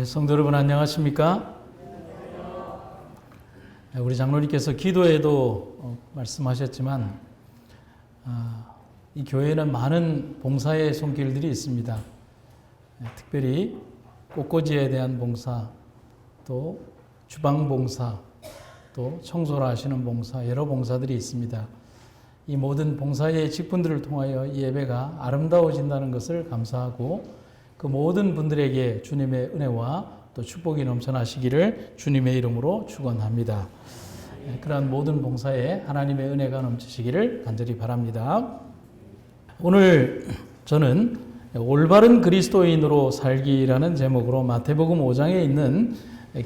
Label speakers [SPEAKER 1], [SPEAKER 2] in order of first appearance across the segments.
[SPEAKER 1] 성도 여러분 안녕하십니까? 우리 장로님께서 기도에도 말씀하셨지만 이 교회에는 많은 봉사의 손길들이 있습니다. 특별히 꽃꽂이에 대한 봉사, 또 주방 봉사, 또 청소를 하시는 봉사, 여러 봉사들이 있습니다. 이 모든 봉사의 직분들을 통하여 이 예배가 아름다워진다는 것을 감사하고 그 모든 분들에게 주님의 은혜와 또 축복이 넘쳐나시기를 주님의 이름으로 축원합니다. 그러한 모든 봉사에 하나님의 은혜가 넘치시기를 간절히 바랍니다. 오늘 저는 올바른 그리스도인으로 살기라는 제목으로 마태복음 5장에 있는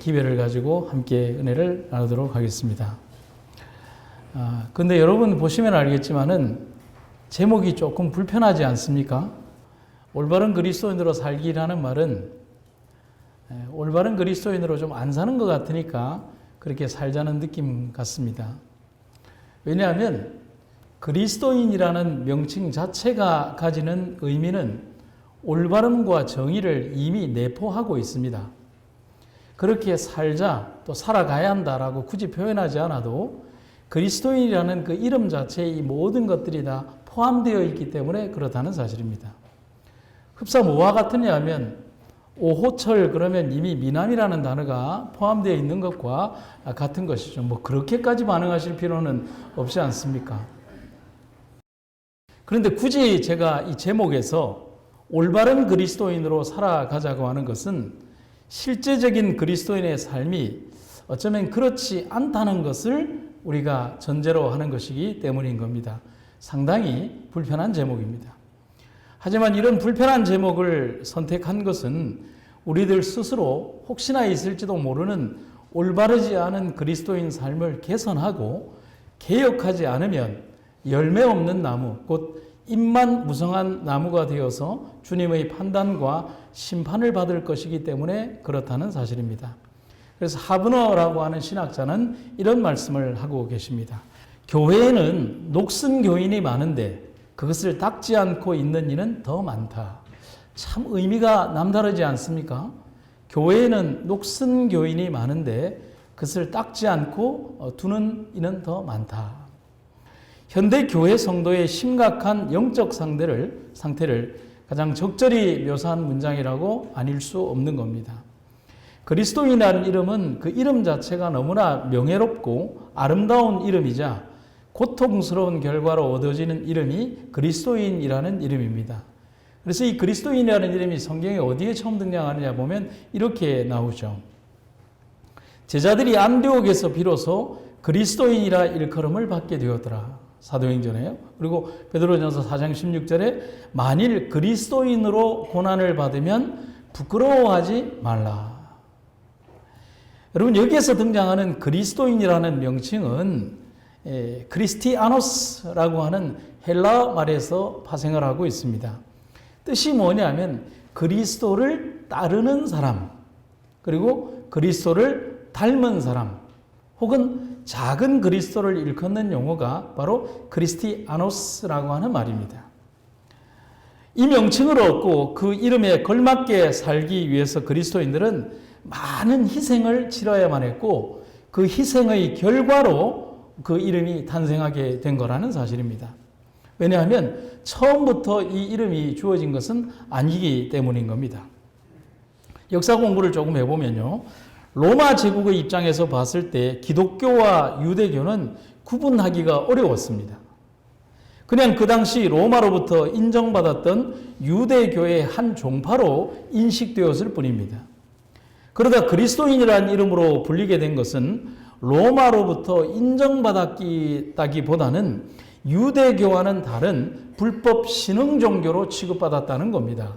[SPEAKER 1] 기별을 가지고 함께 은혜를 나누도록 하겠습니다. 근데 여러분 보시면 알겠지만은 제목이 조금 불편하지 않습니까? 올바른 그리스도인으로 살기라는 말은 올바른 그리스도인으로 좀 안 사는 것 같으니까 그렇게 살자는 느낌 같습니다. 왜냐하면 그리스도인이라는 명칭 자체가 가지는 의미는 올바름과 정의를 이미 내포하고 있습니다. 그렇게 살자, 또 살아가야 한다라고 굳이 표현하지 않아도 그리스도인이라는 그 이름 자체에 이 모든 것들이 다 포함되어 있기 때문에 그렇다는 사실입니다. 흡사 뭐와 같으냐 하면 오호철 그러면 이미 미남이라는 단어가 포함되어 있는 것과 같은 것이죠. 뭐 그렇게까지 반응하실 필요는 없지 않습니까? 그런데 굳이 제가 이 제목에서 올바른 그리스도인으로 살아가자고 하는 것은 실제적인 그리스도인의 삶이 어쩌면 그렇지 않다는 것을 우리가 전제로 하는 것이기 때문인 겁니다. 상당히 불편한 제목입니다. 하지만 이런 불편한 제목을 선택한 것은 우리들 스스로 혹시나 있을지도 모르는 올바르지 않은 그리스도인 삶을 개선하고 개혁하지 않으면 열매 없는 나무, 곧 잎만 무성한 나무가 되어서 주님의 판단과 심판을 받을 것이기 때문에 그렇다는 사실입니다. 그래서 하브너라고 하는 신학자는 이런 말씀을 하고 계십니다. 교회에는 녹슨 교인이 많은데 그것을 닦지 않고 있는 이는 더 많다. 참 의미가 남다르지 않습니까? 교회에는 녹슨 교인이 많은데 그것을 닦지 않고 두는 이는 더 많다. 현대 교회 성도의 심각한 영적 상태를 가장 적절히 묘사한 문장이라고 아닐 수 없는 겁니다. 그리스도인이라는 이름은 그 이름 자체가 너무나 명예롭고 아름다운 이름이자 고통스러운 결과로 얻어지는 이름이 그리스도인이라는 이름입니다. 그래서 이 그리스도인이라는 이름이 성경에 어디에 처음 등장하느냐 보면 이렇게 나오죠. 제자들이 안디옥에서 비로소 그리스도인이라 일컬음을 받게 되었더라. 사도행전에요. 그리고 베드로전서 4장 16절에 만일 그리스도인으로 고난을 받으면 부끄러워하지 말라. 여러분 여기에서 등장하는 그리스도인이라는 명칭은 크리스티아노스라고 하는 헬라 말에서 파생을 하고 있습니다. 뜻이 뭐냐면 그리스도를 따르는 사람, 그리고 그리스도를 닮은 사람, 혹은 작은 그리스도를 일컫는 용어가 바로 크리스티아노스라고 하는 말입니다. 이 명칭을 얻고 그 이름에 걸맞게 살기 위해서 그리스도인들은 많은 희생을 치러야만 했고 그 희생의 결과로 그 이름이 탄생하게 된 거라는 사실입니다. 왜냐하면 처음부터 이 이름이 주어진 것은 아니기 때문인 겁니다. 역사 공부를 조금 해보면요. 로마 제국의 입장에서 봤을 때 기독교와 유대교는 구분하기가 어려웠습니다. 그냥 그 당시 로마로부터 인정받았던 유대교의 한 종파로 인식되었을 뿐입니다. 그러다 그리스도인이라는 이름으로 불리게 된 것은 로마로부터 인정받았다기보다는 유대교와는 다른 불법 신흥 종교로 취급받았다는 겁니다.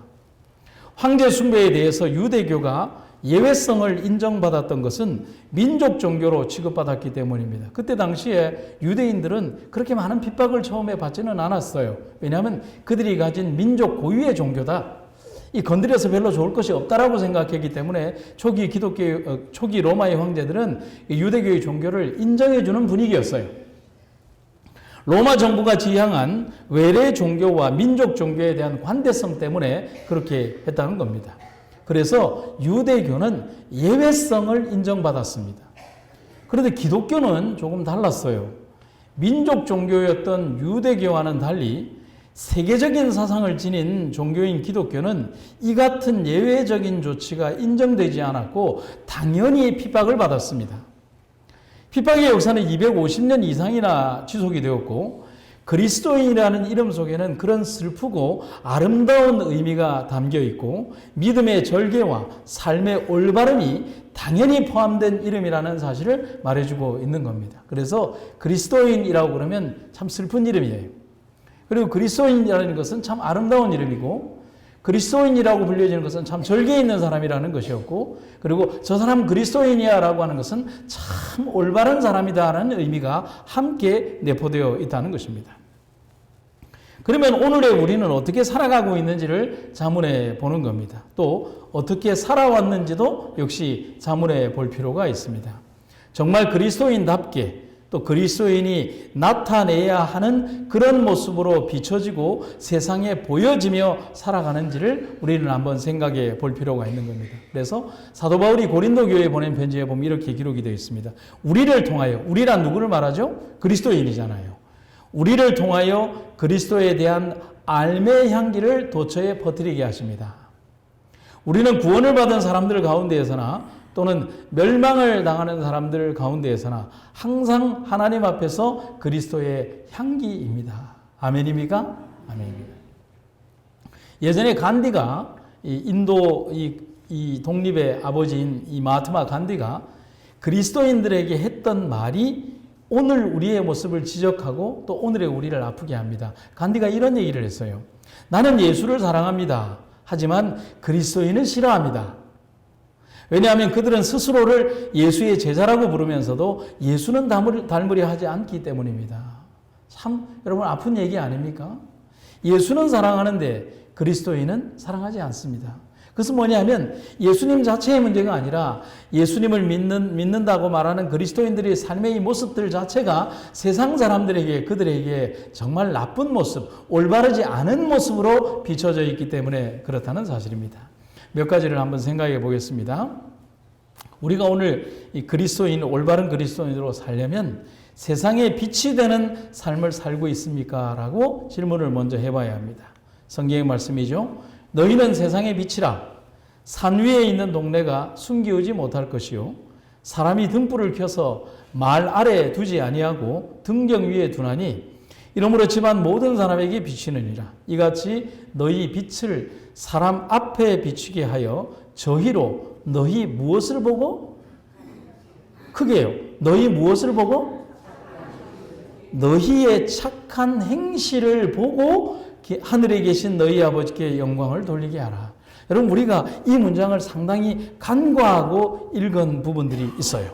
[SPEAKER 1] 황제 숭배에 대해서 유대교가 예외성을 인정받았던 것은 민족 종교로 취급받았기 때문입니다. 그때 당시에 유대인들은 그렇게 많은 핍박을 처음에 받지는 않았어요. 왜냐하면 그들이 가진 민족 고유의 종교다. 이 건드려서 별로 좋을 것이 없다라고 생각했기 때문에 초기 로마의 황제들은 유대교의 종교를 인정해주는 분위기였어요. 로마 정부가 지향한 외래 종교와 민족 종교에 대한 관대성 때문에 그렇게 했다는 겁니다. 그래서 유대교는 예외성을 인정받았습니다. 그런데 기독교는 조금 달랐어요. 민족 종교였던 유대교와는 달리 세계적인 사상을 지닌 종교인 기독교는 이 같은 예외적인 조치가 인정되지 않았고 당연히 핍박을 받았습니다. 핍박의 역사는 250년 이상이나 지속이 되었고 그리스도인이라는 이름 속에는 그런 슬프고 아름다운 의미가 담겨 있고 믿음의 절개와 삶의 올바름이 당연히 포함된 이름이라는 사실을 말해주고 있는 겁니다. 그래서 그리스도인이라고 그러면 참 슬픈 이름이에요. 그리고 그리스도인이라는 것은 참 아름다운 이름이고 그리스도인이라고 불려지는 것은 참 절개 있는 사람이라는 것이었고 그리고 저 사람 그리스도인이야 라고 하는 것은 참 올바른 사람이다라는 의미가 함께 내포되어 있다는 것입니다. 그러면 오늘의 우리는 어떻게 살아가고 있는지를 자문해 보는 겁니다. 또 어떻게 살아왔는지도 역시 자문해 볼 필요가 있습니다. 정말 그리스도인답게 또 그리스도인이 나타내야 하는 그런 모습으로 비춰지고 세상에 보여지며 살아가는지를 우리는 한번 생각해 볼 필요가 있는 겁니다. 그래서 사도 바울이 고린도 교회에 보낸 편지에 보면 이렇게 기록이 되어 있습니다. 우리를 통하여, 우리란 누구를 말하죠? 그리스도인이잖아요. 우리를 통하여 그리스도에 대한 알매의 향기를 도처에 퍼뜨리게 하십니다. 우리는 구원을 받은 사람들 가운데에서나 또는 멸망을 당하는 사람들 가운데에서나 항상 하나님 앞에서 그리스도의 향기입니다. 아멘입니까? 아멘입니다. 예전에 간디가 인도 이 독립의 아버지인 이 마하트마 간디가 그리스도인들에게 했던 말이 오늘 우리의 모습을 지적하고 또 오늘의 우리를 아프게 합니다. 간디가 이런 얘기를 했어요. 나는 예수를 사랑합니다. 하지만 그리스도인은 싫어합니다. 왜냐하면 그들은 스스로를 예수의 제자라고 부르면서도 예수는 닮으려 하지 않기 때문입니다. 참 여러분 아픈 얘기 아닙니까? 예수는 사랑하는데 그리스도인은 사랑하지 않습니다. 그것은 뭐냐면 예수님 자체의 문제가 아니라 예수님을 믿는다고 말하는 그리스도인들의 삶의 이 모습들 자체가 세상 사람들에게 그들에게 정말 나쁜 모습, 올바르지 않은 모습으로 비춰져 있기 때문에 그렇다는 사실입니다. 몇 가지를 한번 생각해 보겠습니다. 우리가 오늘 이 그리스도인, 올바른 그리스도인으로 살려면 세상에 빛이 되는 삶을 살고 있습니까? 라고 질문을 먼저 해봐야 합니다. 성경의 말씀이죠. 너희는 세상의 빛이라. 산 위에 있는 동네가 숨기우지 못할 것이요. 사람이 등불을 켜서 말 아래에 두지 아니하고 등경 위에 두나니 이러므로 집안 모든 사람에게 비치느니라. 이같이 너희 빛을 사람 앞에 비추게 하여 저희로 너희 무엇을 보고? 크게요. 너희 무엇을 보고? 너희의 착한 행실을 보고 하늘에 계신 너희 아버지께 영광을 돌리게 하라. 여러분 우리가 이 문장을 상당히 간과하고 읽은 부분들이 있어요.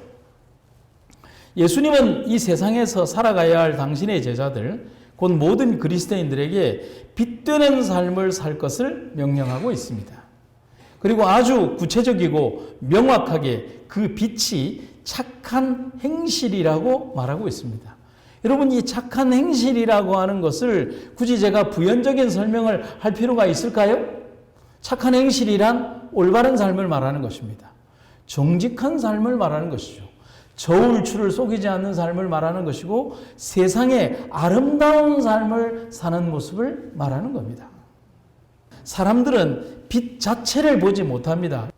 [SPEAKER 1] 예수님은 이 세상에서 살아가야 할 당신의 제자들 곧 모든 그리스도인들에게 빛되는 삶을 살 것을 명령하고 있습니다. 그리고 아주 구체적이고 명확하게 그 빛이 착한 행실이라고 말하고 있습니다. 여러분 이 착한 행실이라고 하는 것을 굳이 제가 부연적인 설명을 할 필요가 있을까요? 착한 행실이란 올바른 삶을 말하는 것입니다. 정직한 삶을 말하는 것이죠. 저울추를 속이지 않는 삶을 말하는 것이고 세상에 아름다운 삶을 사는 모습을 말하는 겁니다. 사람들은 빛 자체를 보지 못합니다.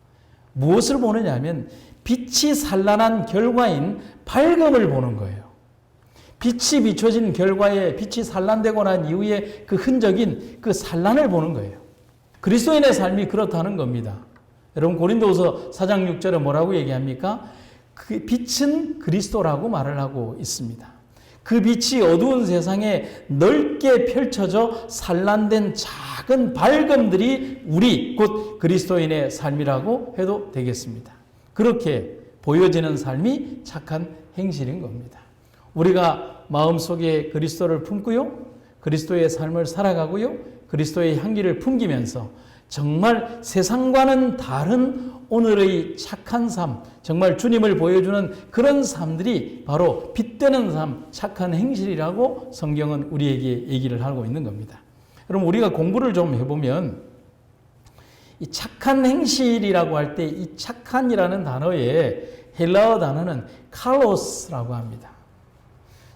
[SPEAKER 1] 무엇을 보느냐 하면 빛이 산란한 결과인 밝음을 보는 거예요. 빛이 비춰진 결과에 빛이 산란되고 난 이후에 그 흔적인 그 산란을 보는 거예요. 그리스도인의 삶이 그렇다는 겁니다. 여러분 고린도후서 4장 6절에 뭐라고 얘기합니까? 그 빛은 그리스도라고 말을 하고 있습니다. 그 빛이 어두운 세상에 넓게 펼쳐져 산란된 작은 밝음들이 우리 곧 그리스도인의 삶이라고 해도 되겠습니다. 그렇게 보여지는 삶이 착한 행실인 겁니다. 우리가 마음속에 그리스도를 품고요. 그리스도의 삶을 살아가고요. 그리스도의 향기를 풍기면서 정말 세상과는 다른 오늘의 착한 삶, 정말 주님을 보여주는 그런 삶들이 바로 빛되는 삶, 착한 행실이라고 성경은 우리에게 얘기를 하고 있는 겁니다. 여러분 우리가 공부를 좀 해보면 이 착한 행실이라고 할 때 이 착한이라는 단어의 헬라어 단어는 칼로스라고 합니다.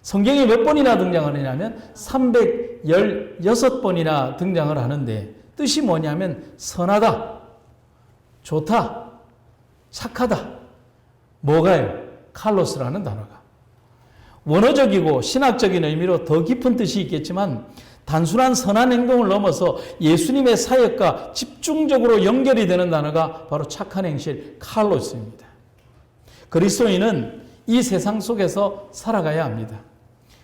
[SPEAKER 1] 성경에 몇 번이나 등장하느냐면 316번이나 등장을 하는데 뜻이 뭐냐면 선하다, 좋다, 착하다. 뭐가요? 칼로스라는 단어가. 원어적이고 신학적인 의미로 더 깊은 뜻이 있겠지만 단순한 선한 행동을 넘어서 예수님의 사역과 집중적으로 연결이 되는 단어가 바로 착한 행실, 칼로스입니다. 그리스도인은 이 세상 속에서 살아가야 합니다.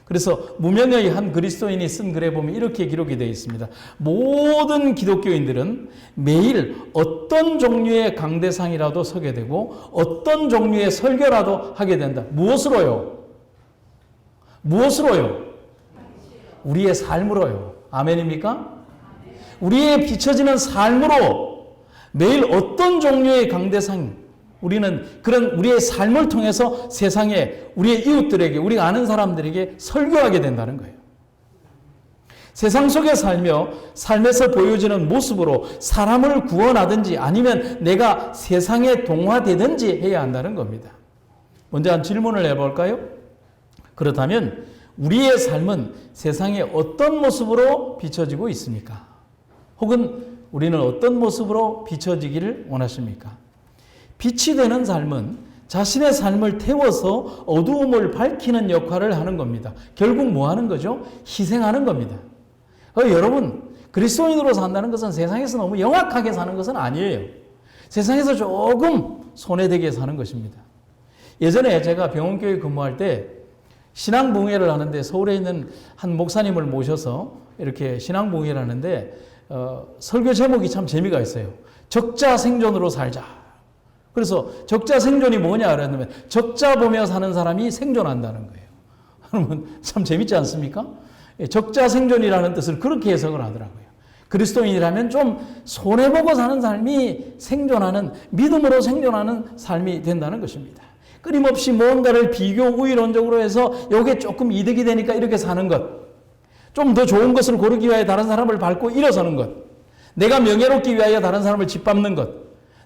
[SPEAKER 1] 그래서 무명의 한 그리스도인이 쓴 글에 보면 이렇게 기록이 되어 있습니다. 모든 기독교인들은 매일 어떤 종류의 강대상이라도 서게 되고 어떤 종류의 설교라도 하게 된다. 무엇으로요? 무엇으로요? 우리의 삶으로요. 아멘입니까? 우리의 비춰지는 삶으로 매일 어떤 종류의 강대상, 우리는 그런 우리의 삶을 통해서 세상에 우리의 이웃들에게, 우리가 아는 사람들에게 설교하게 된다는 거예요. 세상 속에 살며 삶에서 보여지는 모습으로 사람을 구원하든지 아니면 내가 세상에 동화되든지 해야 한다는 겁니다. 먼저 한 질문을 해볼까요? 그렇다면 우리의 삶은 세상에 어떤 모습으로 비춰지고 있습니까? 혹은 우리는 어떤 모습으로 비춰지기를 원하십니까? 빛이 되는 삶은 자신의 삶을 태워서 어두움을 밝히는 역할을 하는 겁니다. 결국 뭐 하는 거죠? 희생하는 겁니다. 여러분, 그리스도인으로 산다는 것은 세상에서 너무 영악하게 사는 것은 아니에요. 세상에서 조금 손해되게 사는 것입니다. 예전에 제가 병원교회 근무할 때 신앙봉회를 하는데 서울에 있는 한 목사님을 모셔서 이렇게 신앙봉회를 하는데 설교 제목이 참 재미가 있어요. 적자 생존으로 살자. 그래서 적자 생존이 뭐냐 그랬냐면 적자 보며 사는 사람이 생존한다는 거예요. 여러분 참 재밌지 않습니까? 적자 생존이라는 뜻을 그렇게 해석을 하더라고요. 그리스도인이라면 좀 손해보고 사는 삶이 생존하는, 믿음으로 생존하는 삶이 된다는 것입니다. 끊임없이 무언가를 비교 우위론적으로 해서 이게 조금 이득이 되니까 이렇게 사는 것, 좀 더 좋은 것을 고르기 위하여 다른 사람을 밟고 일어서는 것, 내가 명예롭기 위하여 다른 사람을 짓밟는 것,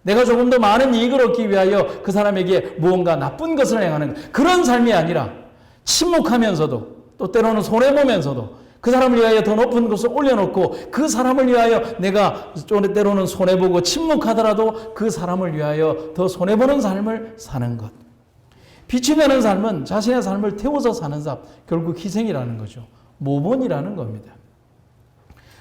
[SPEAKER 1] 내가 조금 더 많은 이익을 얻기 위하여 그 사람에게 무언가 나쁜 것을 행하는 그런 삶이 아니라 침묵하면서도 또 때로는 손해보면서도 그 사람을 위하여 더 높은 것을 올려놓고 그 사람을 위하여 내가 때로는 손해보고 침묵하더라도 그 사람을 위하여 더 손해보는 삶을 사는 것. 빛이 되는 삶은 자신의 삶을 태워서 사는 삶, 결국 희생이라는 거죠. 모본이라는 겁니다.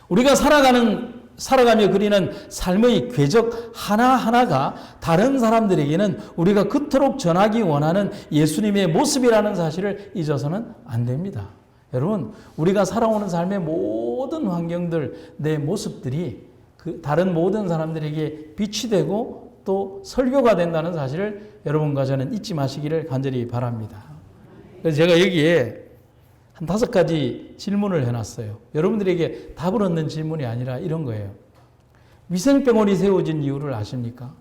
[SPEAKER 1] 우리가 살아가며 그리는 삶의 궤적 하나하나가 다른 사람들에게는 우리가 그토록 전하기 원하는 예수님의 모습이라는 사실을 잊어서는 안 됩니다. 여러분, 우리가 살아오는 삶의 모든 환경들, 내 모습들이 그 다른 모든 사람들에게 빛이 되고 또 설교가 된다는 사실을 여러분과 저는 잊지 마시기를 간절히 바랍니다. 그래서 제가 여기에 한 5가지 질문을 해놨어요. 여러분들에게 답을 얻는 질문이 아니라 이런 거예요. 위생병원이 세워진 이유를 아십니까?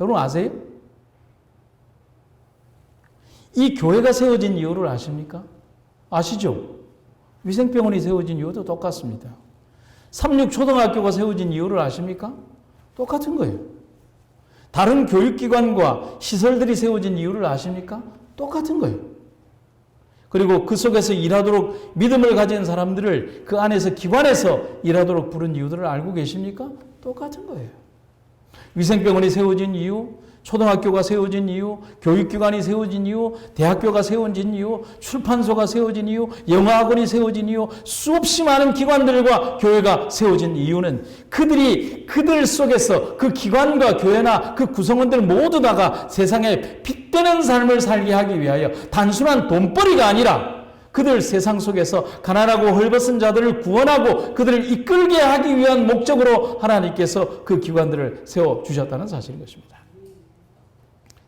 [SPEAKER 1] 여러분 아세요? 이 교회가 세워진 이유를 아십니까? 아시죠? 위생병원이 세워진 이유도 똑같습니다. 36초등학교가 세워진 이유를 아십니까? 똑같은 거예요. 다른 교육기관과 시설들이 세워진 이유를 아십니까? 똑같은 거예요. 그리고 그 속에서 일하도록 믿음을 가진 사람들을 그 안에서 기관에서 일하도록 부른 이유들을 알고 계십니까? 똑같은 거예요. 위생병원이 세워진 이유, 초등학교가 세워진 이유, 교육기관이 세워진 이유, 대학교가 세워진 이유, 출판소가 세워진 이유, 영어학원이 세워진 이유, 수없이 많은 기관들과 교회가 세워진 이유는 그들 속에서 그 기관과 교회나 그 구성원들 모두 다가 세상에 빛되는 삶을 살게 하기 위하여 단순한 돈벌이가 아니라 그들 세상 속에서 가난하고 헐벗은 자들을 구원하고 그들을 이끌게 하기 위한 목적으로 하나님께서 그 기관들을 세워주셨다는 사실인 것입니다.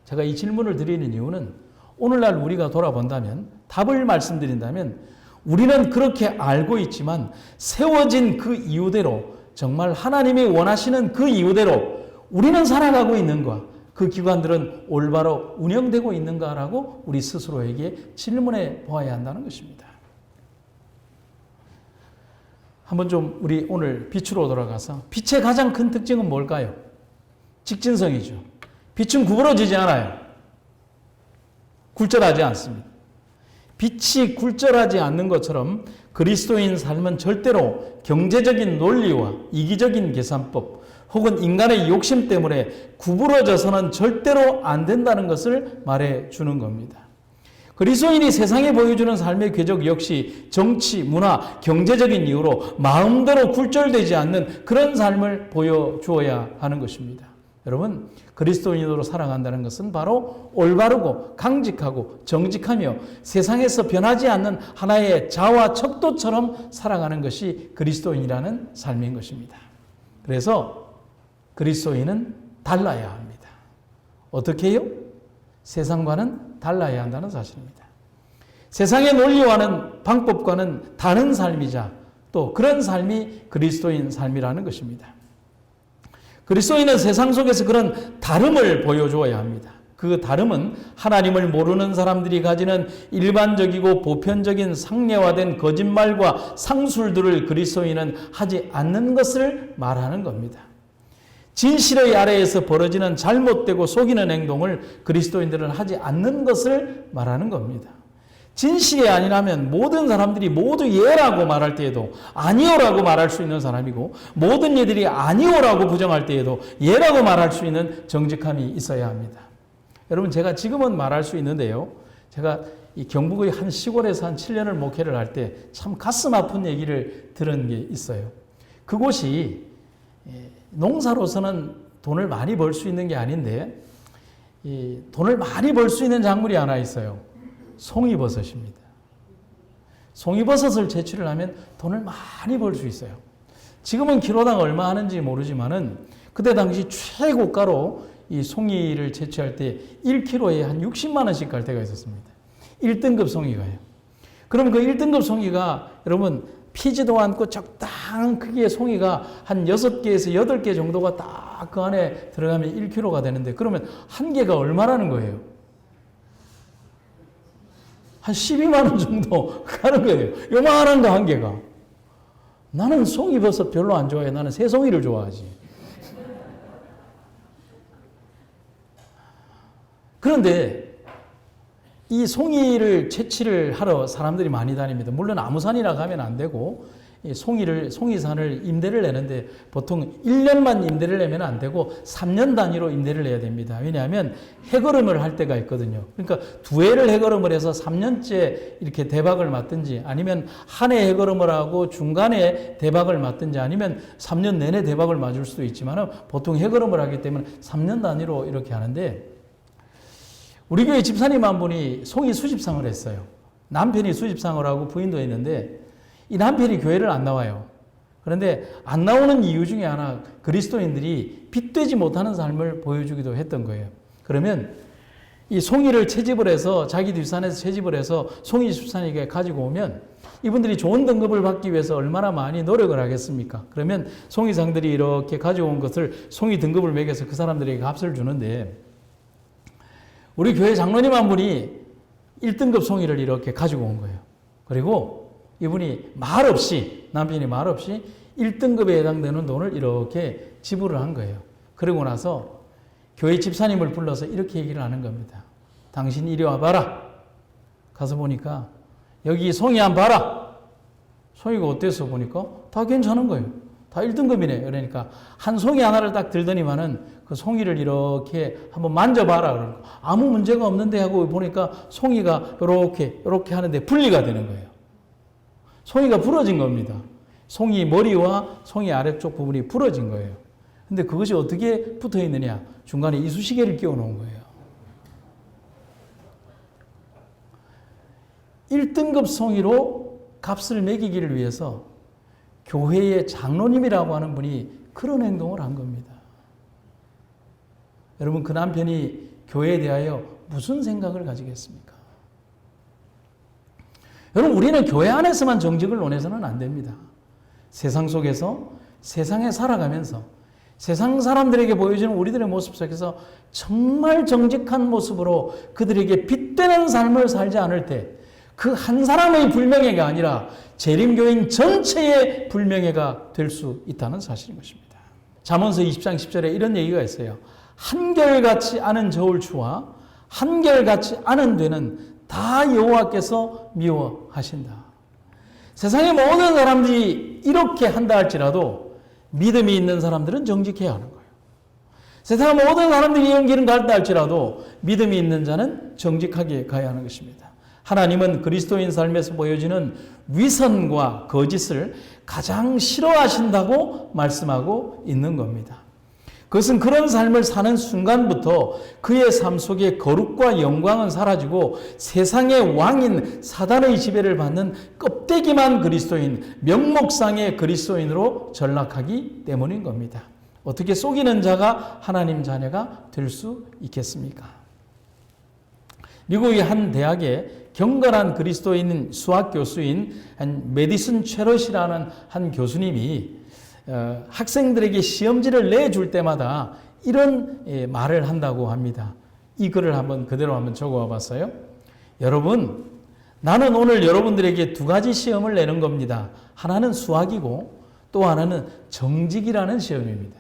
[SPEAKER 1] 제가 이 질문을 드리는 이유는 오늘날 우리가 돌아본다면, 답을 말씀드린다면 우리는 그렇게 알고 있지만 세워진 그 이유대로, 정말 하나님이 원하시는 그 이유대로 우리는 살아가고 있는가, 그 기관들은 올바로 운영되고 있는가라고 우리 스스로에게 질문해 보아야 한다는 것입니다. 한번 좀 우리 오늘 빛으로 돌아가서 빛의 가장 큰 특징은 뭘까요? 직진성이죠. 빛은 구부러지지 않아요. 굴절하지 않습니다. 빛이 굴절하지 않는 것처럼 그리스도인 삶은 절대로 경제적인 논리와 이기적인 계산법 혹은 인간의 욕심 때문에 구부러져서는 절대로 안 된다는 것을 말해주는 겁니다. 그리스도인이 세상에 보여주는 삶의 궤적 역시 정치, 문화, 경제적인 이유로 마음대로 굴절되지 않는 그런 삶을 보여주어야 하는 것입니다. 여러분, 그리스도인으로 살아간다는 것은 바로 올바르고 강직하고 정직하며 세상에서 변하지 않는 하나의 자와 척도처럼 살아가는 것이 그리스도인이라는 삶인 것입니다. 그래서 그리스도인은 달라야 합니다. 어떻게 해요? 세상과는 달라야 한다는 사실입니다. 세상의 논리와는 방법과는 다른 삶이자 또 그런 삶이 그리스도인 삶이라는 것입니다. 그리스도인은 세상 속에서 그런 다름을 보여주어야 합니다. 그 다름은 하나님을 모르는 사람들이 가지는 일반적이고 보편적인 상례화된 거짓말과 상술들을 그리스도인은 하지 않는 것을 말하는 겁니다. 진실의 아래에서 벌어지는 잘못되고 속이는 행동을 그리스도인들은 하지 않는 것을 말하는 겁니다. 진실이 아니라면 모든 사람들이 모두 예라고 말할 때에도 아니오라고 말할 수 있는 사람이고 모든 예들이 아니오라고 부정할 때에도 예라고 말할 수 있는 정직함이 있어야 합니다. 여러분, 제가 지금은 말할 수 있는데요. 제가 이 경북의 한 시골에서 한 7년을 목회를 할 때 참 가슴 아픈 얘기를 들은 게 있어요. 그곳이 농사로서는 돈을 많이 벌 수 있는 게 아닌데 이 돈을 많이 벌 수 있는 작물이 하나 있어요. 송이버섯입니다. 송이버섯을 채취를 하면 돈을 많이 벌 수 있어요. 지금은 키로당 얼마 하는지 모르지만은 그때 당시 최고가로 이 송이를 채취할 때 1kg에 한 60만 원씩 갈 때가 있었습니다. 1등급 송이가요. 그럼 그 1등급 송이가 여러분 피지도 않고 적당한 크기의 송이가 한 6개에서 8개 정도가 딱 그 안에 들어가면 1kg가 되는데 그러면 한 개가 얼마라는 거예요? 한 12만 원 정도 가는 거예요. 요만한 거 한 개가. 나는 송이버섯 별로 안 좋아해. 나는 새송이를 좋아하지. 그런데 이 송이를 채취를 하러 사람들이 많이 다닙니다. 물론 아무 산이나 가면 안 되고 송이산을 임대를 내는데 보통 1년만 임대를 내면 안 되고 3년 단위로 임대를 내야 됩니다. 왜냐하면 해걸음을 할 때가 있거든요. 그러니까 두 해를 해걸음을 해서 3년째 이렇게 대박을 맞든지 아니면 한 해 해걸음을 하고 중간에 대박을 맞든지 아니면 3년 내내 대박을 맞을 수도 있지만 보통 해걸음을 하기 때문에 3년 단위로 이렇게 하는데 우리 교회 집사님 한 분이 송이 수집상을 했어요. 남편이 수집상을 하고 부인도 했는데 이 남편이 교회를 안 나와요. 그런데 안 나오는 이유 중에 하나 그리스도인들이 빛되지 못하는 삶을 보여주기도 했던 거예요. 그러면 이 송이를 채집을 해서 자기 뒷산에서 채집을 해서 송이 집사님에게 가지고 오면 이분들이 좋은 등급을 받기 위해서 얼마나 많이 노력을 하겠습니까? 그러면 송이상들이 이렇게 가져온 것을 송이 등급을 매겨서 그 사람들에게 값을 주는데 우리 교회 장로님 한 분이 1등급 송이를 이렇게 가지고 온 거예요. 그리고 이분이 말없이 남편이 말없이 1등급에 해당되는 돈을 이렇게 지불을 한 거예요. 그러고 나서 교회 집사님을 불러서 이렇게 얘기를 하는 겁니다. 당신 이리 와봐라. 가서 보니까 여기 송이 한 봐라. 송이가 어땠어 보니까 다 괜찮은 거예요. 다 1등급이네. 그러니까 한 송이 하나를 딱 들더니만은 그 송이를 이렇게 한번 만져봐라. 그러니까 아무 문제가 없는데 하고 보니까 송이가 이렇게 하는데 분리가 되는 거예요. 송이가 부러진 겁니다. 송이 머리와 송이 아래쪽 부분이 부러진 거예요. 근데 그것이 어떻게 붙어 있느냐? 중간에 이쑤시개를 끼워 놓은 거예요. 1등급 송이로 값을 매기기를 위해서 교회의 장로님이라고 하는 분이 그런 행동을 한 겁니다. 여러분, 그 남편이 교회에 대하여 무슨 생각을 가지겠습니까? 여러분, 우리는 교회 안에서만 정직을 논해서는 안 됩니다. 세상 속에서 세상에 살아가면서 세상 사람들에게 보여주는 우리들의 모습 속에서 정말 정직한 모습으로 그들에게 빛되는 삶을 살지 않을 때 그 한 사람의 불명예가 아니라 재림교인 전체의 불명예가 될 수 있다는 사실인 것입니다. 잠언서 20장 10절에 이런 얘기가 있어요. 한결같이 않은 저울추와 한결같이 않은 되는 다 여호와께서 미워하신다. 세상의 모든 사람들이 이렇게 한다 할지라도 믿음이 있는 사람들은 정직해야 하는 거예요. 세상의 모든 사람들이 이런 길은 갈다 할지라도 믿음이 있는 자는 정직하게 가야 하는 것입니다. 하나님은 그리스도인 삶에서 보여지는 위선과 거짓을 가장 싫어하신다고 말씀하고 있는 겁니다. 그것은 그런 삶을 사는 순간부터 그의 삶 속에 거룩과 영광은 사라지고 세상의 왕인 사단의 지배를 받는 껍데기만 그리스도인, 명목상의 그리스도인으로 전락하기 때문인 겁니다. 어떻게 속이는 자가 하나님 자녀가 될 수 있겠습니까? 미국의 한 대학에 경건한 그리스도인 수학 교수인 메디슨 체럿이라는 한 교수님이 학생들에게 시험지를 내줄 때마다 이런 말을 한다고 합니다. 이 글을 그대로 한번 적어와 봤어요. 여러분, 나는 오늘 여러분들에게 두 가지 시험을 내는 겁니다. 하나는 수학이고 또 하나는 정직이라는 시험입니다.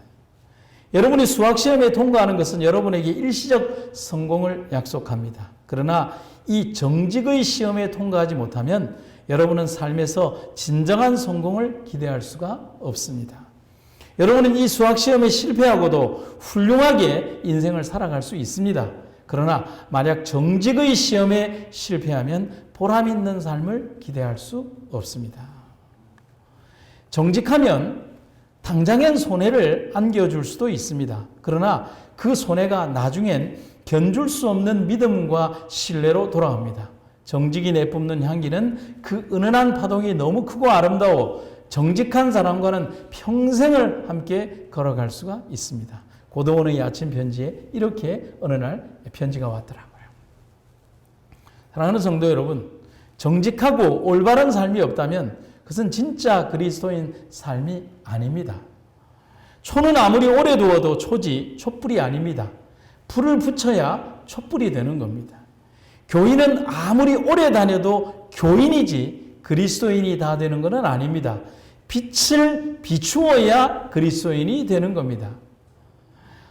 [SPEAKER 1] 여러분이 수학 시험에 통과하는 것은 여러분에게 일시적 성공을 약속합니다. 그러나 이 정직의 시험에 통과하지 못하면 여러분은 삶에서 진정한 성공을 기대할 수가 없습니다. 여러분은 이 수학 시험에 실패하고도 훌륭하게 인생을 살아갈 수 있습니다. 그러나 만약 정직의 시험에 실패하면 보람 있는 삶을 기대할 수 없습니다. 정직하면 당장엔 손해를 안겨줄 수도 있습니다. 그러나 그 손해가 나중엔 견줄 수 없는 믿음과 신뢰로 돌아옵니다. 정직이 내뿜는 향기는 그 은은한 파동이 너무 크고 아름다워 정직한 사람과는 평생을 함께 걸어갈 수가 있습니다. 고도원의 아침 편지에 이렇게 어느 날 편지가 왔더라고요. 사랑하는 성도 여러분, 정직하고 올바른 삶이 없다면 그것은 진짜 그리스도인 삶이 아닙니다. 초는 아무리 오래 두어도 촛불이 아닙니다. 불을 붙여야 촛불이 되는 겁니다. 교인은 아무리 오래 다녀도 교인이지 그리스도인이 다 되는 것은 아닙니다. 빛을 비추어야 그리스도인이 되는 겁니다.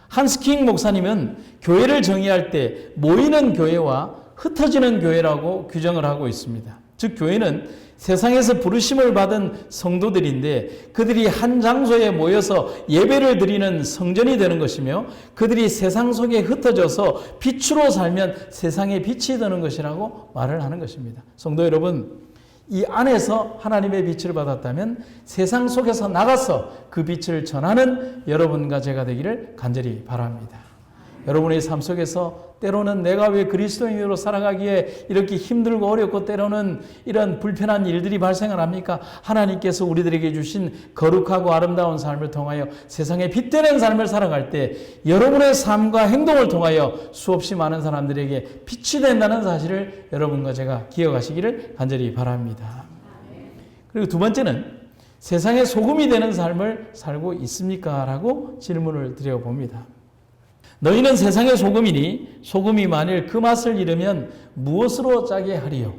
[SPEAKER 1] 한스킹 목사님은 교회를 정의할 때 모이는 교회와 흩어지는 교회라고 규정을 하고 있습니다. 즉 교회는 세상에서 부르심을 받은 성도들인데 그들이 한 장소에 모여서 예배를 드리는 성전이 되는 것이며 그들이 세상 속에 흩어져서 빛으로 살면 세상에 빛이 되는 것이라고 말을 하는 것입니다. 성도 여러분, 이 안에서 하나님의 빛을 받았다면 세상 속에서 나가서 그 빛을 전하는 여러분과 제가 되기를 간절히 바랍니다. 여러분의 삶 속에서 때로는 내가 왜 그리스도인으로 살아가기에 이렇게 힘들고 어렵고 때로는 이런 불편한 일들이 발생을 합니까? 하나님께서 우리들에게 주신 거룩하고 아름다운 삶을 통하여 세상에 빛되는 삶을 살아갈 때 여러분의 삶과 행동을 통하여 수없이 많은 사람들에게 빛이 된다는 사실을 여러분과 제가 기억하시기를 간절히 바랍니다. 그리고 두 번째는 세상에 소금이 되는 삶을 살고 있습니까? 라고 질문을 드려봅니다. 너희는 세상의 소금이니 소금이 만일 그 맛을 잃으면 무엇으로 짜게 하리요?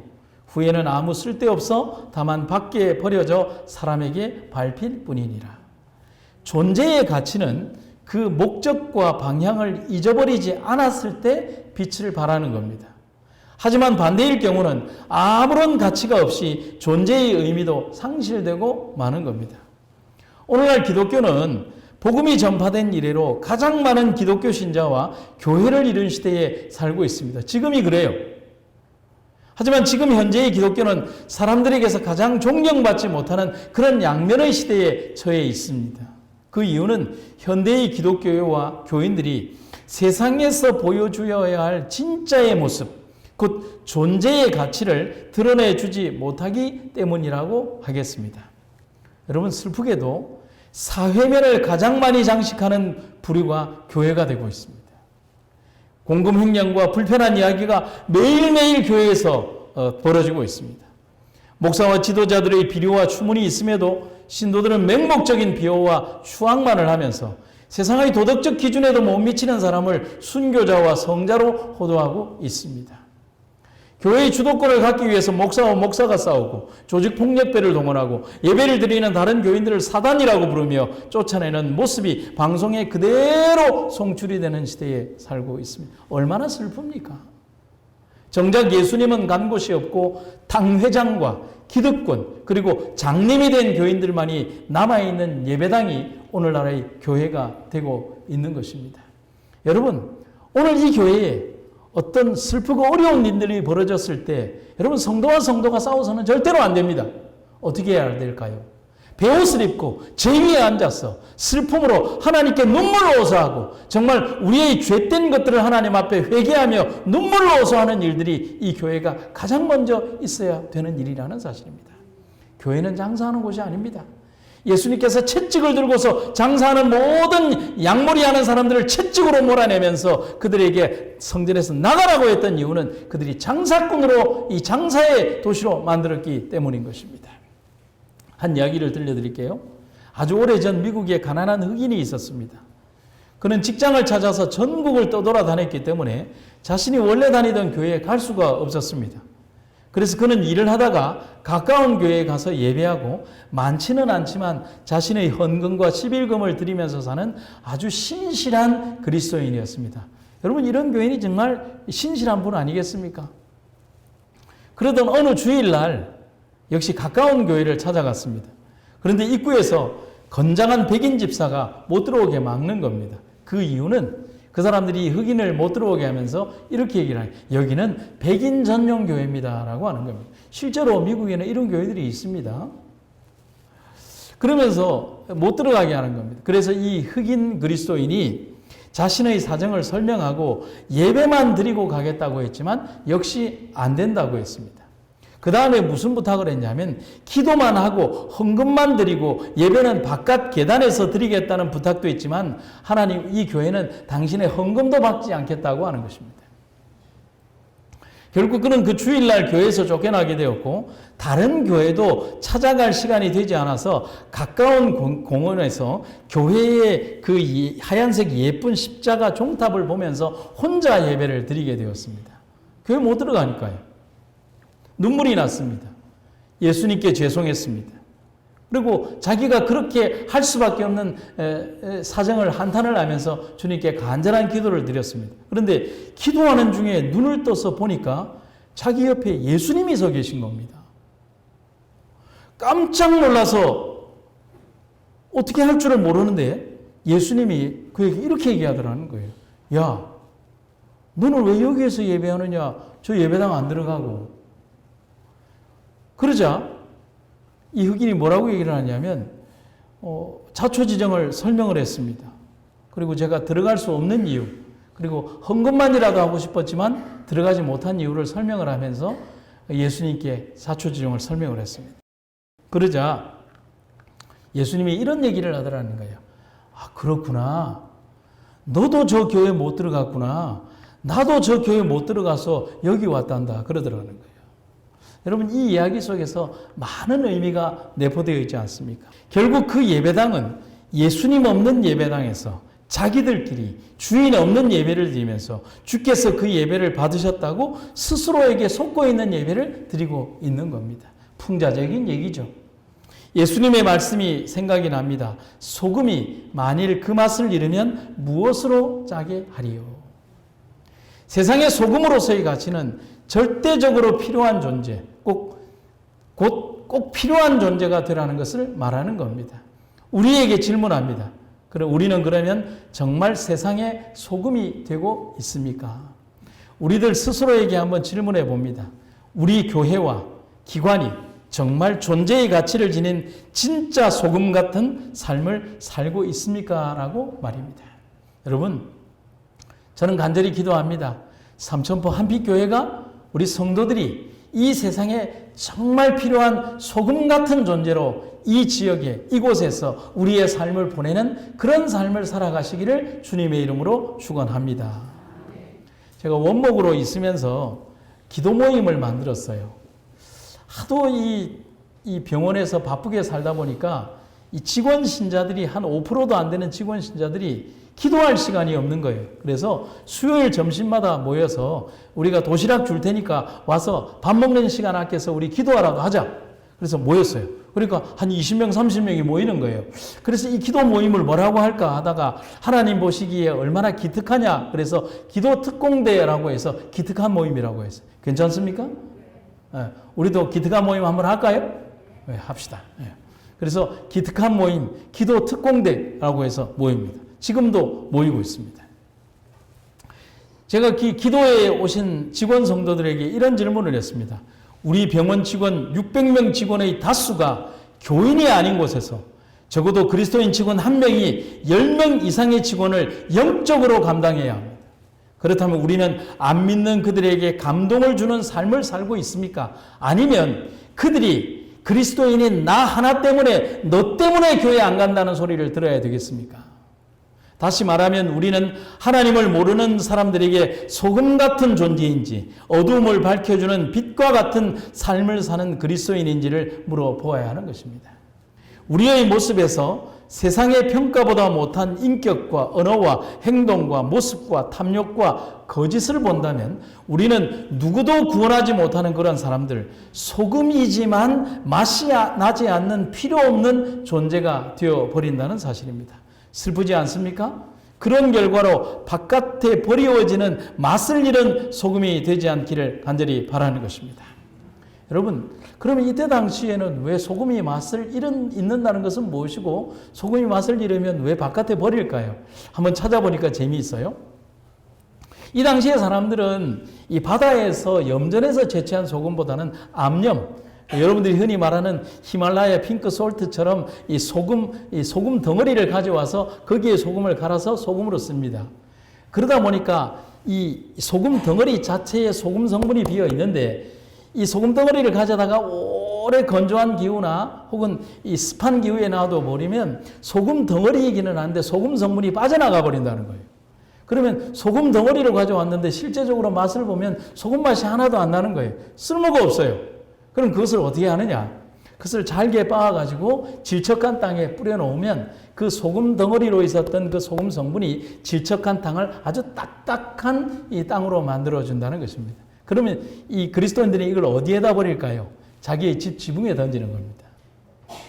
[SPEAKER 1] 후에는 아무 쓸데없어 다만 밖에 버려져 사람에게 밟힐 뿐이니라. 존재의 가치는 그 목적과 방향을 잊어버리지 않았을 때 빛을 발하는 겁니다. 하지만 반대일 경우는 아무런 가치가 없이 존재의 의미도 상실되고 마는 겁니다. 오늘날 기독교는 복음이 전파된 이래로 가장 많은 기독교 신자와 교회를 이룬 시대에 살고 있습니다. 지금이 그래요. 하지만 지금 현재의 기독교는 사람들에게서 가장 존경받지 못하는 그런 양면의 시대에 처해 있습니다. 그 이유는 현대의 기독교와 교인들이 세상에서 보여주어야 할 진짜의 모습, 곧 존재의 가치를 드러내주지 못하기 때문이라고 하겠습니다. 여러분, 슬프게도 사회면을 가장 많이 장식하는 부류가 교회가 되고 있습니다. 공금횡령과 불편한 이야기가 매일매일 교회에서 벌어지고 있습니다. 목사와 지도자들의 비료와 추문이 있음에도 신도들은 맹목적인 비호와 추앙만을 하면서 세상의 도덕적 기준에도 못 미치는 사람을 순교자와 성자로 호도하고 있습니다. 교회의 주도권을 갖기 위해서 목사와 목사가 싸우고 조직폭력배를 동원하고 예배를 드리는 다른 교인들을 사단이라고 부르며 쫓아내는 모습이 방송에 그대로 송출이 되는 시대에 살고 있습니다. 얼마나 슬픕니까? 정작 예수님은 간 곳이 없고 당회장과 기득권 그리고 장님이 된 교인들만이 남아있는 예배당이 오늘날의 교회가 되고 있는 것입니다. 여러분, 오늘 이 교회에 어떤 슬프고 어려운 일들이 벌어졌을 때 여러분 성도와 성도가 싸워서는 절대로 안 됩니다. 어떻게 해야 될까요? 베옷을 입고 제 위에 앉아서 슬픔으로 하나님께 눈물로 호소하고 정말 우리의 죄된 것들을 하나님 앞에 회개하며 눈물로 호소하는 일들이 이 교회가 가장 먼저 있어야 되는 일이라는 사실입니다. 교회는 장사하는 곳이 아닙니다. 예수님께서 채찍을 들고서 장사하는 모든 양머리 하는 사람들을 채찍으로 몰아내면서 그들에게 성전에서 나가라고 했던 이유는 그들이 장사꾼으로 이 장사의 도시로 만들었기 때문인 것입니다. 한 이야기를 들려드릴게요. 아주 오래전 미국에 가난한 흑인이 있었습니다. 그는 직장을 찾아서 전국을 떠돌아다녔기 때문에 자신이 원래 다니던 교회에 갈 수가 없었습니다. 그래서 그는 일을 하다가 가까운 교회에 가서 예배하고 많지는 않지만 자신의 헌금과 11금을 드리면서 사는 아주 신실한 그리스도인이었습니다. 여러분, 이런 교인이 정말 신실한 분 아니겠습니까? 그러던 어느 주일날 역시 가까운 교회를 찾아갔습니다. 그런데 입구에서 건장한 백인 집사가 못 들어오게 막는 겁니다. 그 이유는 그 사람들이 흑인을 못 들어오게 하면서 이렇게 얘기를 해요. 여기는 백인 전용 교회입니다 라고 하는 겁니다. 실제로 미국에는 이런 교회들이 있습니다. 그러면서 못 들어가게 하는 겁니다. 그래서 이 흑인 그리스도인이 자신의 사정을 설명하고 예배만 드리고 가겠다고 했지만 역시 안 된다고 했습니다. 그 다음에 무슨 부탁을 했냐면 기도만 하고 헌금만 드리고 예배는 바깥 계단에서 드리겠다는 부탁도 있지만 하나님, 이 교회는 당신의 헌금도 받지 않겠다고 하는 것입니다. 결국 그는 그 주일날 교회에서 쫓겨나게 되었고 다른 교회도 찾아갈 시간이 되지 않아서 가까운 공원에서 교회의 그 하얀색 예쁜 십자가 종탑을 보면서 혼자 예배를 드리게 되었습니다. 교회 못 들어가니까요. 눈물이 났습니다. 예수님께 죄송했습니다. 그리고 자기가 그렇게 할 수밖에 없는 사정을 한탄을 하면서 주님께 간절한 기도를 드렸습니다. 그런데 기도하는 중에 눈을 떠서 보니까 자기 옆에 예수님이 서 계신 겁니다. 깜짝 놀라서 어떻게 할 줄을 모르는데 예수님이 그에게 이렇게 얘기하더라는 거예요. 야, 너는 왜 여기에서 예배하느냐? 저 예배당 안 들어가고. 그러자 이 흑인이 뭐라고 얘기를 하냐면 자초지정을 설명을 했습니다. 그리고 제가 들어갈 수 없는 이유, 그리고 헌금만이라도 하고 싶었지만 들어가지 못한 이유를 설명을 하면서 예수님께 자초지정을 설명을 했습니다. 그러자 예수님이 이런 얘기를 하더라는 거예요. 아, 그렇구나. 너도 저 교회 못 들어갔구나. 나도 저 교회 못 들어가서 여기 왔단다. 그러더라는 거예요. 여러분, 이 이야기 속에서 많은 의미가 내포되어 있지 않습니까? 결국 그 예배당은 예수님 없는 예배당에서 자기들끼리 주인 없는 예배를 드리면서 주께서 그 예배를 받으셨다고 스스로에게 속고 있는 예배를 드리고 있는 겁니다. 풍자적인 얘기죠. 예수님의 말씀이 생각이 납니다. 소금이 만일 그 맛을 잃으면 무엇으로 짜게 하리요? 세상의 소금으로서의 가치는 절대적으로 필요한 존재, 꼭 필요한 존재가 되라는 것을 말하는 겁니다. 우리에게 질문합니다. 그럼 우리는 그러면 정말 세상의 소금이 되고 있습니까? 우리들 스스로에게 한번 질문해 봅니다. 우리 교회와 기관이 정말 존재의 가치를 지닌 진짜 소금 같은 삶을 살고 있습니까? 라고 말입니다. 여러분, 저는 간절히 기도합니다. 삼천포 한빛교회가 우리 성도들이 이 세상에 정말 필요한 소금 같은 존재로 이 지역에, 이곳에서 우리의 삶을 보내는 그런 삶을 살아가시기를 주님의 이름으로 축원합니다. 제가 원목으로 있으면서 기도 모임을 만들었어요. 하도 이 병원에서 바쁘게 살다 보니까 이 직원 신자들이 한 5%도 안 되는 직원 신자들이 기도할 시간이 없는 거예요. 그래서 수요일 점심마다 모여서 우리가 도시락 줄 테니까 와서 밥 먹는 시간 아껴서 우리 기도하라도 하자. 그래서 모였어요. 그러니까 한 20명, 30명이 모이는 거예요. 그래서 이 기도 모임을 뭐라고 할까 하다가 하나님 보시기에 얼마나 기특하냐. 그래서 기도 특공대라고 해서 기특한 모임이라고 했어요. 괜찮습니까? 네. 우리도 기특한 모임 한번 할까요? 네, 합시다. 네. 그래서 기특한 모임, 기도 특공대라고 해서 모입니다. 지금도 모이고 있습니다. 제가 기도에 오신 직원 성도들에게 이런 질문을 했습니다. 우리 병원 직원 600명 직원의 다수가 교인이 아닌 곳에서 적어도 그리스도인 직원 한 명이 10명 이상의 직원을 영적으로 감당해야 합니다. 그렇다면 우리는 안 믿는 그들에게 감동을 주는 삶을 살고 있습니까? 아니면 그들이 그리스도인인 나 하나 때문에 너 때문에 교회 안 간다는 소리를 들어야 되겠습니까? 다시 말하면 우리는 하나님을 모르는 사람들에게 소금 같은 존재인지 어두움을 밝혀주는 빛과 같은 삶을 사는 그리스도인인지를 물어보아야 하는 것입니다. 우리의 모습에서 세상의 평가보다 못한 인격과 언어와 행동과 모습과 탐욕과 거짓을 본다면 우리는 누구도 구원하지 못하는 그런 사람들, 소금이지만 맛이 나지 않는 필요 없는 존재가 되어버린다는 사실입니다. 슬프지 않습니까? 그런 결과로 바깥에 버리워지는 맛을 잃은 소금이 되지 않기를 간절히 바라는 것입니다. 여러분, 그러면 이때 당시에는 왜 소금이 맛을 잃는다는 것은 무엇이고 소금이 맛을 잃으면 왜 바깥에 버릴까요? 한번 찾아보니까 재미있어요. 이 당시의 사람들은 이 바다에서 염전에서 채취한 소금보다는 암염, 여러분들이 흔히 말하는 히말라야 핑크 솔트처럼 이 소금 덩어리를 가져와서 거기에 소금을 갈아서 소금으로 씁니다. 그러다 보니까 이 소금 덩어리 자체에 소금 성분이 비어 있는데 이 소금 덩어리를 가져다가 오래 건조한 기후나 혹은 이 습한 기후에 놔둬 버리면 소금 덩어리이기는 한데 소금 성분이 빠져나가 버린다는 거예요. 그러면 소금 덩어리를 가져왔는데 실제적으로 맛을 보면 소금 맛이 하나도 안 나는 거예요. 쓸모가 없어요. 그럼 그것을 어떻게 하느냐? 그것을 잘게 빻아가지고 질척한 땅에 뿌려놓으면 그 소금 덩어리로 있었던 그 소금 성분이 질척한 땅을 아주 딱딱한 이 땅으로 만들어준다는 것입니다. 그러면 이 그리스도인들이 이걸 어디에다 버릴까요? 자기의 집 지붕에 던지는 겁니다.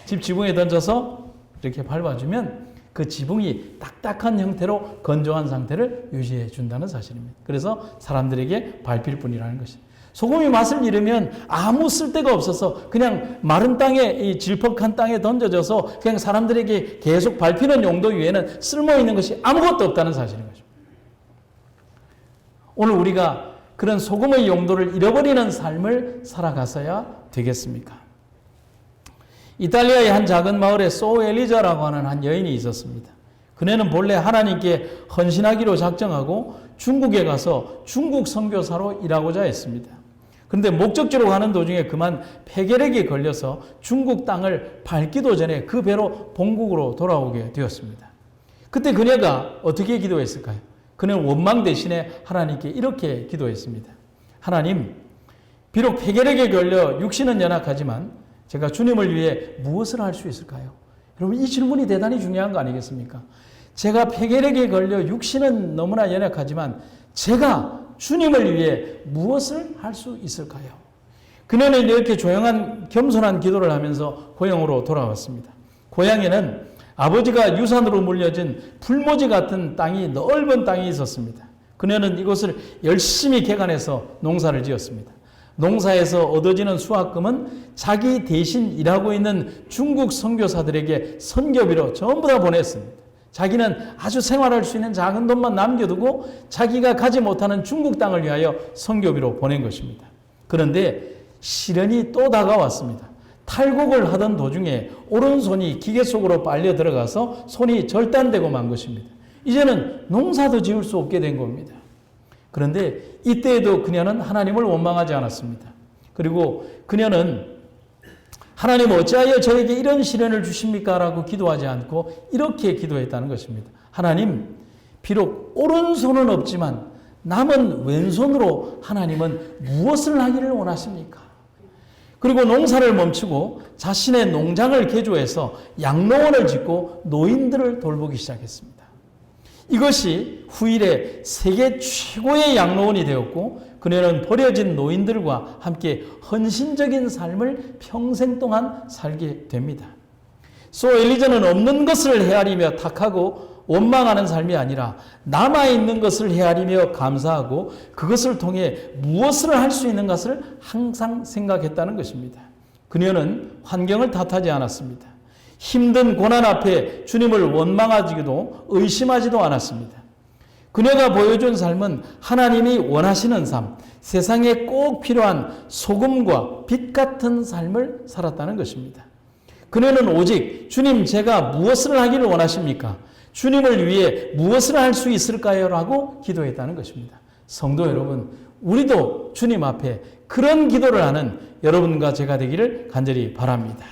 [SPEAKER 1] 집 지붕에 던져서 이렇게 밟아주면 그 지붕이 딱딱한 형태로 건조한 상태를 유지해 준다는 사실입니다. 그래서 사람들에게 밟힐 뿐이라는 것입니다. 소금이 맛을 잃으면 아무 쓸데가 없어서 그냥 마른 땅에 이 질퍽한 땅에 던져져서 그냥 사람들에게 계속 밟히는 용도 외에는 쓸모있는 것이 아무것도 없다는 사실인 것입니다. 오늘 우리가 그런 소금의 용도를 잃어버리는 삶을 살아가서야 되겠습니까? 이탈리아의 한 작은 마을에 소엘리자라고 하는 한 여인이 있었습니다. 그녀는 본래 하나님께 헌신하기로 작정하고 중국에 가서 중국 선교사로 일하고자 했습니다. 그런데 목적지로 가는 도중에 그만 폐결핵에 걸려서 중국 땅을 밟기도 전에 그 배로 본국으로 돌아오게 되었습니다. 그때 그녀가 어떻게 기도했을까요? 그녀는 원망 대신에 하나님께 이렇게 기도했습니다. 하나님, 비록 폐결핵에 걸려 육신은 연약하지만 제가 주님을 위해 무엇을 할 수 있을까요? 여러분, 이 질문이 대단히 중요한 거 아니겠습니까? 제가 폐결핵에 걸려 육신은 너무나 연약하지만 제가 주님을 위해 무엇을 할 수 있을까요? 그녀는 이렇게 조용한 겸손한 기도를 하면서 고향으로 돌아왔습니다. 고향에는 아버지가 유산으로 물려준 풀모지 같은 땅이 넓은 땅이 있었습니다. 그녀는 이곳을 열심히 개간해서 농사를 지었습니다. 농사에서 얻어지는 수확금은 자기 대신 일하고 있는 중국 선교사들에게 선교비로 전부 다 보냈습니다. 자기는 아주 생활할 수 있는 작은 돈만 남겨두고 자기가 가지 못하는 중국 땅을 위하여 선교비로 보낸 것입니다. 그런데 시련이 또 다가왔습니다. 탈곡을 하던 도중에 오른손이 기계 속으로 빨려 들어가서 손이 절단되고 만 것입니다. 이제는 농사도 지을 수 없게 된 겁니다. 그런데 이때에도 그녀는 하나님을 원망하지 않았습니다. 그리고 그녀는 하나님 어찌하여 저에게 이런 시련을 주십니까? 라고 기도하지 않고 이렇게 기도했다는 것입니다. 하나님, 비록 오른손은 없지만 남은 왼손으로 하나님은 무엇을 하기를 원하십니까? 그리고 농사를 멈추고 자신의 농장을 개조해서 양로원을 짓고 노인들을 돌보기 시작했습니다. 이것이 후일에 세계 최고의 양로원이 되었고 그녀는 버려진 노인들과 함께 헌신적인 삶을 평생 동안 살게 됩니다. 소 엘리자는 없는 것을 헤아리며 탁하고 원망하는 삶이 아니라 남아있는 것을 헤아리며 감사하고 그것을 통해 무엇을 할 수 있는 것을 항상 생각했다는 것입니다. 그녀는 환경을 탓하지 않았습니다. 힘든 고난 앞에 주님을 원망하지도 의심하지도 않았습니다. 그녀가 보여준 삶은 하나님이 원하시는 삶, 세상에 꼭 필요한 소금과 빛 같은 삶을 살았다는 것입니다. 그녀는 오직 주님 제가 무엇을 하기를 원하십니까? 주님을 위해 무엇을 할 수 있을까요? 라고 기도했다는 것입니다. 성도 여러분, 우리도 주님 앞에 그런 기도를 하는 여러분과 제가 되기를 간절히 바랍니다.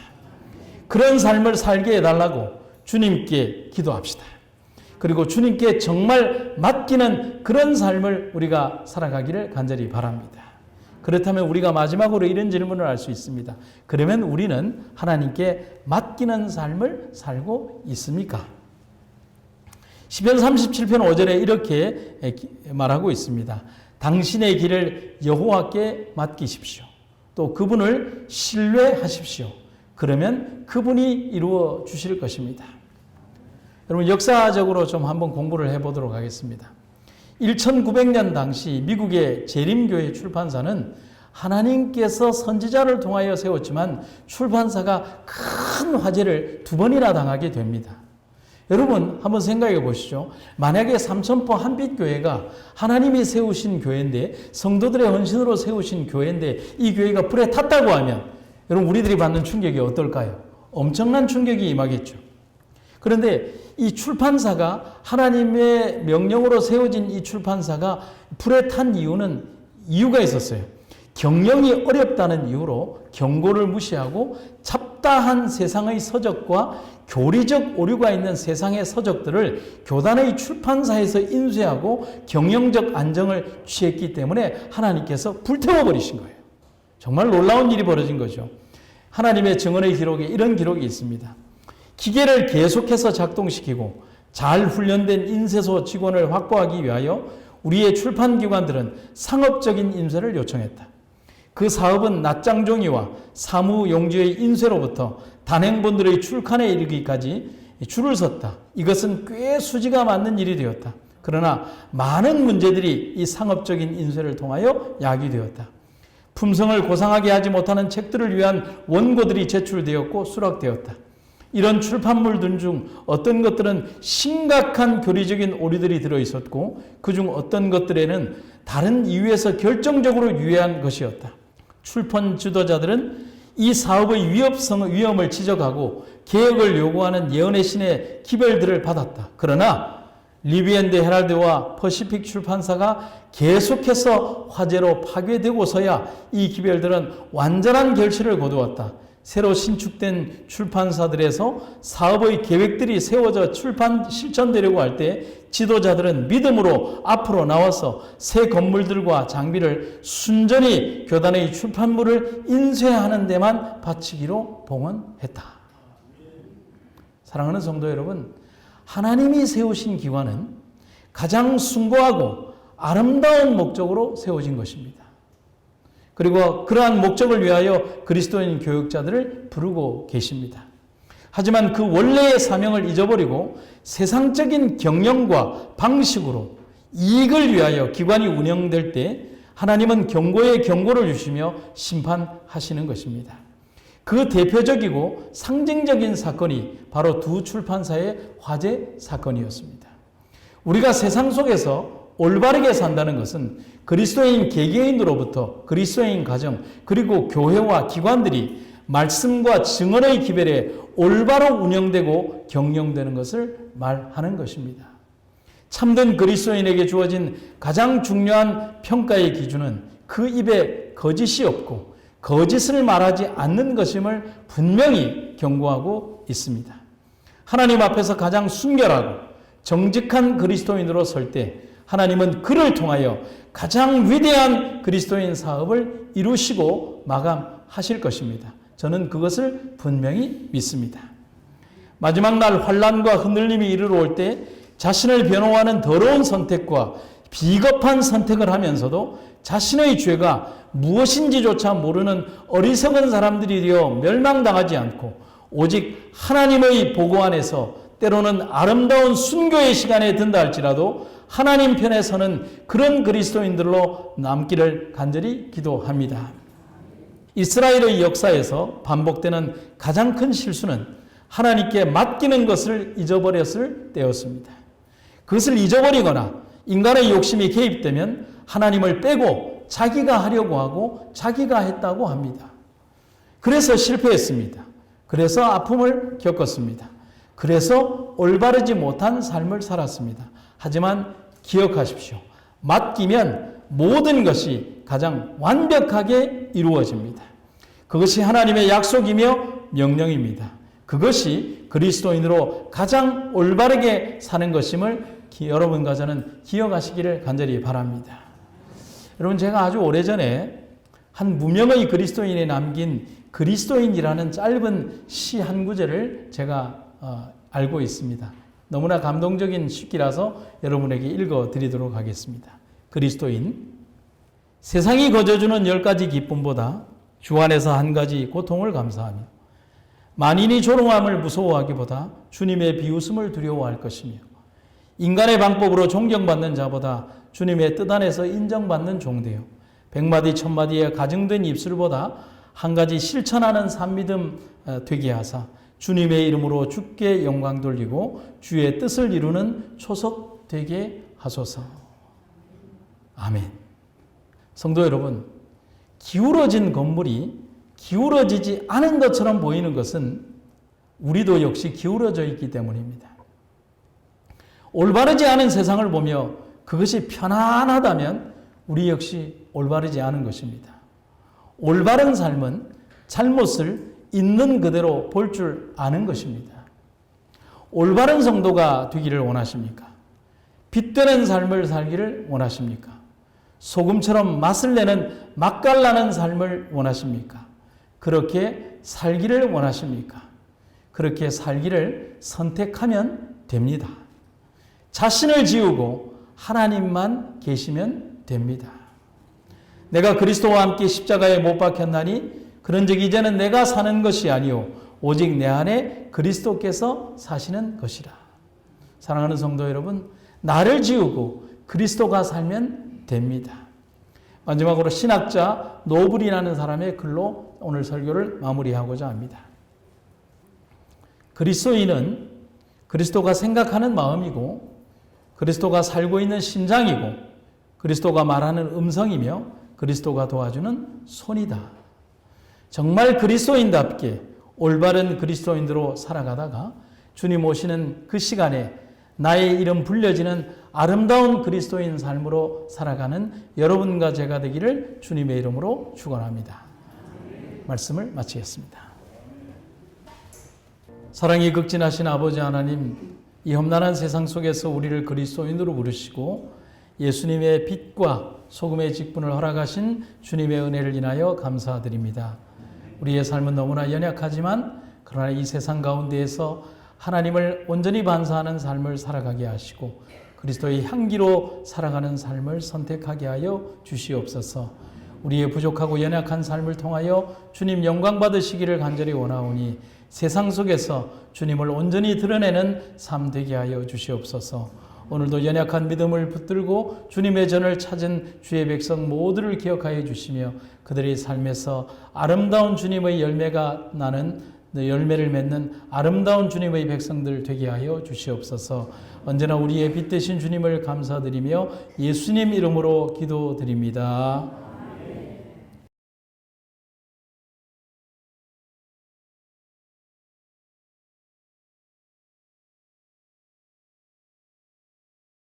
[SPEAKER 1] 그런 삶을 살게 해달라고 주님께 기도합시다. 그리고 주님께 정말 맡기는 그런 삶을 우리가 살아가기를 간절히 바랍니다. 그렇다면 우리가 마지막으로 이런 질문을 할 수 있습니다. 그러면 우리는 하나님께 맡기는 삶을 살고 있습니까? 시편 37편 5절에 이렇게 말하고 있습니다. 당신의 길을 여호와께 맡기십시오. 또 그분을 신뢰하십시오. 그러면 그분이 이루어 주실 것입니다. 여러분 역사적으로 좀 한번 공부를 해보도록 하겠습니다. 1900년 당시 미국의 재림교회 출판사는 하나님께서 선지자를 통하여 세웠지만 출판사가 큰 화재를 2번이나 당하게 됩니다. 여러분 한번 생각해 보시죠. 만약에 삼천포 한빛교회가 하나님이 세우신 교회인데 성도들의 헌신으로 세우신 교회인데 이 교회가 불에 탔다고 하면 여러분 우리들이 받는 충격이 어떨까요? 엄청난 충격이 임하겠죠. 그런데 이 출판사가 하나님의 명령으로 세워진 이 출판사가 불에 탄 이유가 있었어요. 경영이 어렵다는 이유로 경고를 무시하고 잡다한 세상의 서적과 교리적 오류가 있는 세상의 서적들을 교단의 출판사에서 인쇄하고 경영적 안정을 취했기 때문에 하나님께서 불태워버리신 거예요. 정말 놀라운 일이 벌어진 거죠. 하나님의 증언의 기록에 이런 기록이 있습니다. 기계를 계속해서 작동시키고 잘 훈련된 인쇄소 직원을 확보하기 위하여 우리의 출판기관들은 상업적인 인쇄를 요청했다. 그 사업은 낱장종이와 사무용지의 인쇄로부터 단행본들의 출간에 이르기까지 줄을 섰다. 이것은 꽤 수지가 맞는 일이 되었다. 그러나 많은 문제들이 이 상업적인 인쇄를 통하여 야기되었다. 품성을 고상하게 하지 못하는 책들을 위한 원고들이 제출되었고 수락되었다. 이런 출판물들 중 어떤 것들은 심각한 교리적인 오류들이 들어있었고 그중 어떤 것들에는 다른 이유에서 결정적으로 유해한 것이었다. 출판 지도자들은 이 사업의 위험을 지적하고 개혁을 요구하는 예언의 신의 기별들을 받았다. 그러나 리비엔드 헤랄드와 퍼시픽 출판사가 계속해서 화재로 파괴되고서야 이 기별들은 완전한 결실을 거두었다. 새로 신축된 출판사들에서 사업의 계획들이 세워져 실천되려고 할 때 지도자들은 믿음으로 앞으로 나와서 새 건물들과 장비를 순전히 교단의 출판물을 인쇄하는 데만 바치기로 봉헌했다. 사랑하는 성도 여러분, 하나님이 세우신 기관은 가장 숭고하고 아름다운 목적으로 세워진 것입니다. 그리고 그러한 목적을 위하여 그리스도인 교육자들을 부르고 계십니다. 하지만 그 원래의 사명을 잊어버리고 세상적인 경영과 방식으로 이익을 위하여 기관이 운영될 때 하나님은 경고에 경고를 주시며 심판하시는 것입니다. 그 대표적이고 상징적인 사건이 바로 두 출판사의 화재 사건이었습니다. 우리가 세상 속에서 올바르게 산다는 것은 그리스도인 개개인으로부터 그리스도인 가정 그리고 교회와 기관들이 말씀과 증언의 기별에 올바로 운영되고 경영되는 것을 말하는 것입니다. 참된 그리스도인에게 주어진 가장 중요한 평가의 기준은 그 입에 거짓이 없고 거짓을 말하지 않는 것임을 분명히 경고하고 있습니다. 하나님 앞에서 가장 순결하고 정직한 그리스도인으로 설 때 하나님은 그를 통하여 가장 위대한 그리스도인 사업을 이루시고 마감하실 것입니다. 저는 그것을 분명히 믿습니다. 마지막 날 환난과 흔들림이 이르러 올 때 자신을 변호하는 더러운 선택과 비겁한 선택을 하면서도 자신의 죄가 무엇인지조차 모르는 어리석은 사람들이 되어 멸망당하지 않고 오직 하나님의 보고 안에서 때로는 아름다운 순교의 시간에 든다 할지라도 하나님 편에 서는 그런 그리스도인들로 남기를 간절히 기도합니다. 이스라엘의 역사에서 반복되는 가장 큰 실수는 하나님께 맡기는 것을 잊어버렸을 때였습니다. 그것을 잊어버리거나 인간의 욕심이 개입되면 하나님을 빼고 자기가 하려고 하고 자기가 했다고 합니다. 그래서 실패했습니다. 그래서 아픔을 겪었습니다. 그래서 올바르지 못한 삶을 살았습니다. 하지만 기억하십시오. 맡기면 모든 것이 가장 완벽하게 이루어집니다. 그것이 하나님의 약속이며 명령입니다. 그것이 그리스도인으로 가장 올바르게 사는 것임을 여러분과 저는 기억하시기를 간절히 바랍니다. 여러분, 제가 아주 오래전에 한 무명의 그리스도인이 남긴 그리스도인이라는 짧은 시 한 구절을 제가 알고 있습니다. 너무나 감동적인 시기라서 여러분에게 읽어드리도록 하겠습니다. 그리스도인, 세상이 거저주는 10가지 기쁨보다 주 안에서 한 가지 고통을 감사하며 만인이 조롱함을 무서워하기보다 주님의 비웃음을 두려워할 것이며 인간의 방법으로 존경받는 자보다 주님의 뜻 안에서 인정받는 종되어 100마디 1000마디에 가증된 입술보다 한 가지 실천하는 산믿음 되게 하사 주님의 이름으로 주께 영광 돌리고 주의 뜻을 이루는 초석 되게 하소서. 아멘. 성도 여러분, 기울어진 건물이 기울어지지 않은 것처럼 보이는 것은 우리도 역시 기울어져 있기 때문입니다. 올바르지 않은 세상을 보며 그것이 편안하다면 우리 역시 올바르지 않은 것입니다. 올바른 삶은 잘못을 있는 그대로 볼 줄 아는 것입니다. 올바른 성도가 되기를 원하십니까? 빛되는 삶을 살기를 원하십니까? 소금처럼 맛을 내는 맛깔나는 삶을 원하십니까? 그렇게 살기를 원하십니까? 그렇게 살기를 선택하면 됩니다. 자신을 지우고 하나님만 계시면 됩니다. 내가 그리스도와 함께 십자가에 못 박혔나니 그런즉 이제는 내가 사는 것이 아니요 오직 내 안에 그리스도께서 사시는 것이라. 사랑하는 성도 여러분, 나를 지우고 그리스도가 살면 됩니다. 마지막으로 신학자 노블이라는 사람의 글로 오늘 설교를 마무리하고자 합니다. 그리스도인은 그리스도가 생각하는 마음이고 그리스도가 살고 있는 심장이고 그리스도가 말하는 음성이며 그리스도가 도와주는 손이다. 정말 그리스도인답게 올바른 그리스도인으로 살아가다가 주님 오시는 그 시간에 나의 이름 불려지는 아름다운 그리스도인 삶으로 살아가는 여러분과 제가 되기를 주님의 이름으로 축원합니다. 말씀을 마치겠습니다. 사랑이 극진하신 아버지 하나님, 이 험난한 세상 속에서 우리를 그리스도인으로 부르시고 예수님의 빛과 소금의 직분을 허락하신 주님의 은혜를 인하여 감사드립니다. 우리의 삶은 너무나 연약하지만 그러나 이 세상 가운데에서 하나님을 온전히 반사하는 삶을 살아가게 하시고 그리스도의 향기로 살아가는 삶을 선택하게 하여 주시옵소서. 우리의 부족하고 연약한 삶을 통하여 주님 영광 받으시기를 간절히 원하오니 세상 속에서 주님을 온전히 드러내는 삶 되게 하여 주시옵소서. 오늘도 연약한 믿음을 붙들고 주님의 전을 찾은 주의 백성 모두를 기억하여 주시며 그들의 삶에서 아름다운 주님의 열매가 나는 열매를 맺는 아름다운 주님의 백성들 되게 하여 주시옵소서. 언제나 우리의 빛 되신 주님을 감사드리며 예수님 이름으로 기도드립니다.